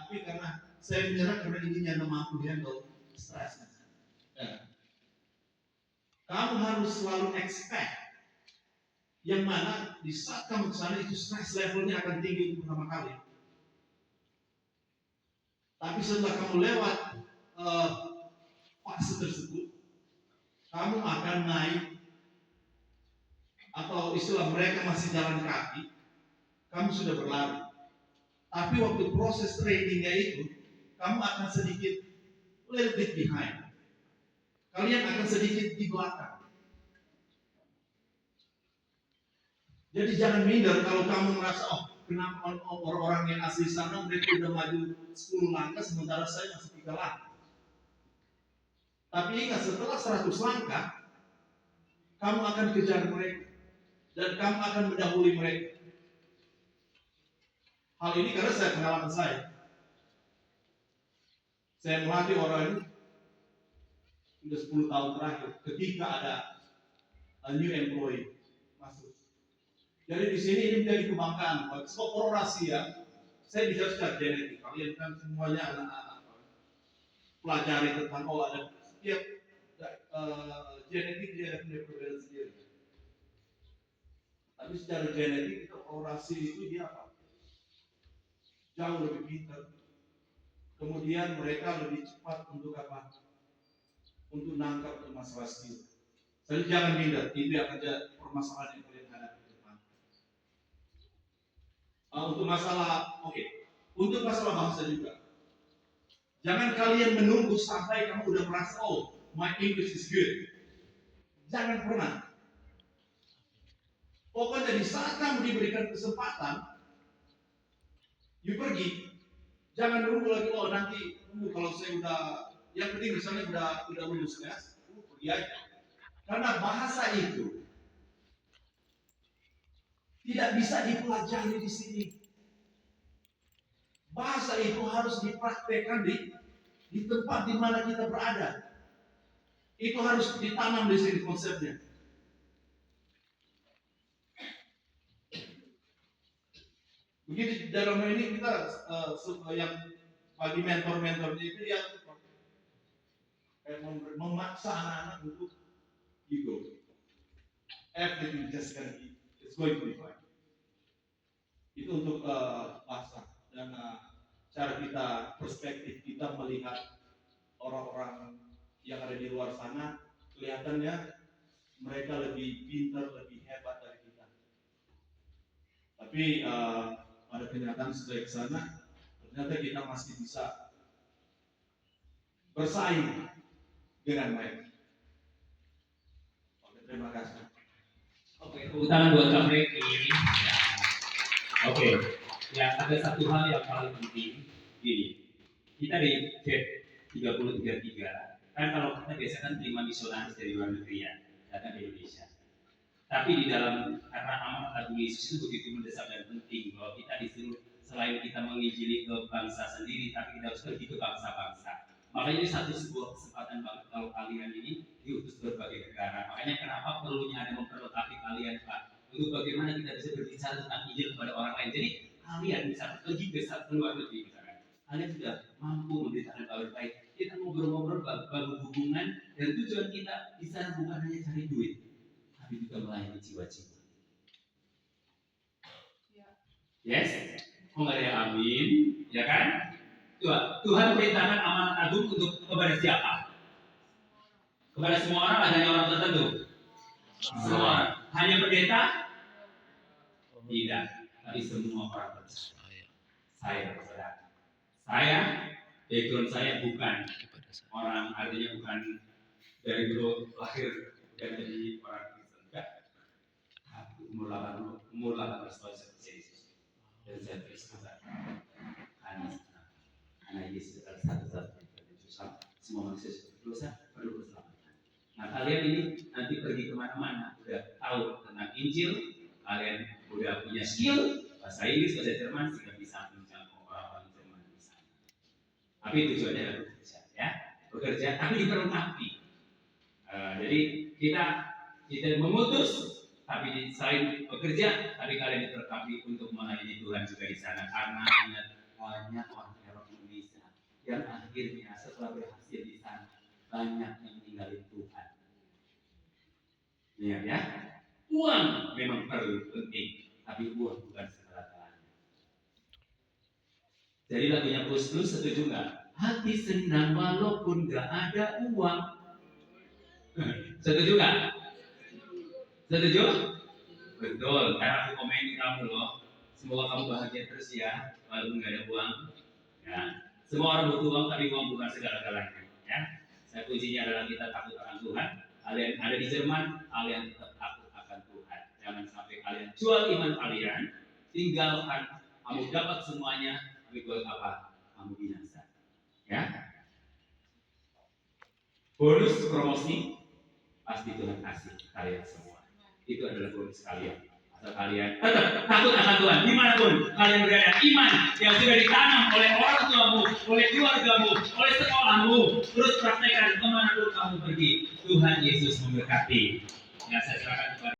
Tapi karena saya menyerah karena ini yang mampu handle stres. Ya. Kamu harus selalu expect yang mana di saat kamu kesana itu stress levelnya akan tinggi untuk pertama kali. Tapi setelah kamu lewat fase tersebut, kamu akan naik, atau istilah mereka masih jalan kaki, kamu sudah berlari. Tapi waktu proses trainingnya itu, kamu akan sedikit little bit behind. Kalian akan sedikit di belakang. Jadi jangan minder kalau kamu merasa, oh kenapa orang-orang yang asli sana mereka udah maju 10 langkah sementara saya masih 3 langkah. Tapi ingat setelah 100 langkah, kamu akan kejar mereka dan kamu akan mendahului mereka. Hal ini karena saya pengalaman saya. Saya melatih orang ini sudah 10 tahun terakhir ketika ada a new employee masuk. Jadi di sini ini menjadi kebanggaan. Sebab orang Asia, saya bisa secara genetik. Kalian kan semuanya anak-anak pelajari tentang ada setiap genetik dia ada punya perbedaan sendiri. Tapi secara genetik itu orang Asia itu dia apa? Jauh lebih pintar. Kemudian mereka lebih cepat untuk apa? Untuk nangkap masalah skill. Jadi jangan minder, itu akan jadi permasalahan yang kalian hadapi ke depan. Untuk masalah, untuk masalah bangsa juga. Jangan kalian menunggu sampai kamu udah merasa, oh, my English is good. Jangan pernah. Pokoknya di saat kamu diberikan kesempatan, you pergi. Jangan nunggu lagi, oh nanti kalau saya udah, yang penting misalnya udah lulus ya, pergi aja. Karena bahasa itu tidak bisa dipelajari di sini. Bahasa itu harus dipraktekkan di tempat di mana kita berada. Itu harus ditanam di sini konsepnya. Begitu dalam ini kita yang bagi mentor-mentornya itu dia memaksa anak-anak untuk ego. Everything just gonna be, it's going to be fine. Itu untuk bahasa dan cara kita, perspektif kita melihat orang-orang yang ada di luar sana, kelihatannya mereka lebih pintar, lebih hebat dari kita. Tapi pada kenyataan setelah ke sana, ternyata kita masih bisa bersaing dengan baik. Oke, terima kasih. Oke, tepuk tangan buat Kak Reki. Oke, ya ada satu hal yang paling penting. Gini, kita di chat 3033 kan kalau kita biasanya kan terima misionaris dari luar negeri ya, datang ke Indonesia. Tapi di dalam karena amanat Tuhan Yesus itu begitu mendesak dan penting bahwa kita disuruh selain kita menginjili ke bangsa sendiri, tapi kita harus pergi ke bangsa-bangsa. Makanya ini sebuah kesempatan banget kalau kalian ini diutus berbagai negara. Makanya kenapa perlunya ada memperlengkapi kalian Pak, untuk bagaimana kita bisa berbicara tentang Injil kepada orang lain. Jadi kalian bisa pergi ke luar negeri misalkan, kalian sudah mampu memberitakan kabar baik. Kita ngobrol-ngobrol bangun hubungan dan tujuan kita di sana bukan hanya cari duit, tapi juga melayani jiwa-jiwa. Yes, kok nggak ada yang amin, ya kan? Tuhan perintahkan amanat agung untuk kepada siapa? Kepada semua orang, hanya orang tertentu. Semua orang. Hanya pendeta? Tidak, tapi semua orang percaya. Saya, background saya bukan orang, artinya bukan dari dulu lahir bukan jadi orang Kristen, enggak. Umur 18 tahun saya percaya Yesus dan saya terus karena Yesus adalah satu-satunya susah. Semua manusia sudah berdosa perlu keselamatan. Nah kalian ini nanti pergi kemana-mana udah tahu tentang Injil, kalian udah punya skill bahasa Inggris, bahasa Jerman, sehingga bisa menjangkau orang-orang Jerman di sana. Tapi tujuannya adalah bekerja, ya, bekerja tapi diperlengkapi. Jadi kita mengutus, tapi selain bekerja, tapi kalian diperlengkapi untuk melayani Tuhan juga di sana karena banyak orang banyak yang tinggalin Tuhan. Lihat ya, uang memang perlu penting, tapi uang bukan segala-galanya. Jadi lagunya Plus Plus setuju nggak? Hati senang walaupun nggak ada uang. Setuju nggak? Setuju? Betul, karena aku komenin kamu loh. Semoga kamu bahagia terus ya, walaupun nggak ada uang. Ya, semua orang butuh uang, tapi uang bukan segala-galanya. Ya, saya kuncinya adalah kita takut akan Tuhan. Kalian ada di Jerman, kalian tetap takut akan Tuhan. Jangan sampai kalian jual iman kalian, tinggalkan, kamu dapat semuanya, tapi buat apa? Kamu binasa. Ya, bonus promosi pasti Tuhan kasih kalian semua. Itu adalah bonus kalian. Asal kalian tetap takut akan Tuhan dimanapun kalian berada. Iman yang sudah ditanam oleh orang tuamu, oleh keluargamu, oleh sekolahmu, terus praktekkan kemanapun kamu pergi. Tuhan Yesus memberkati. Ya, saya serahkan kepada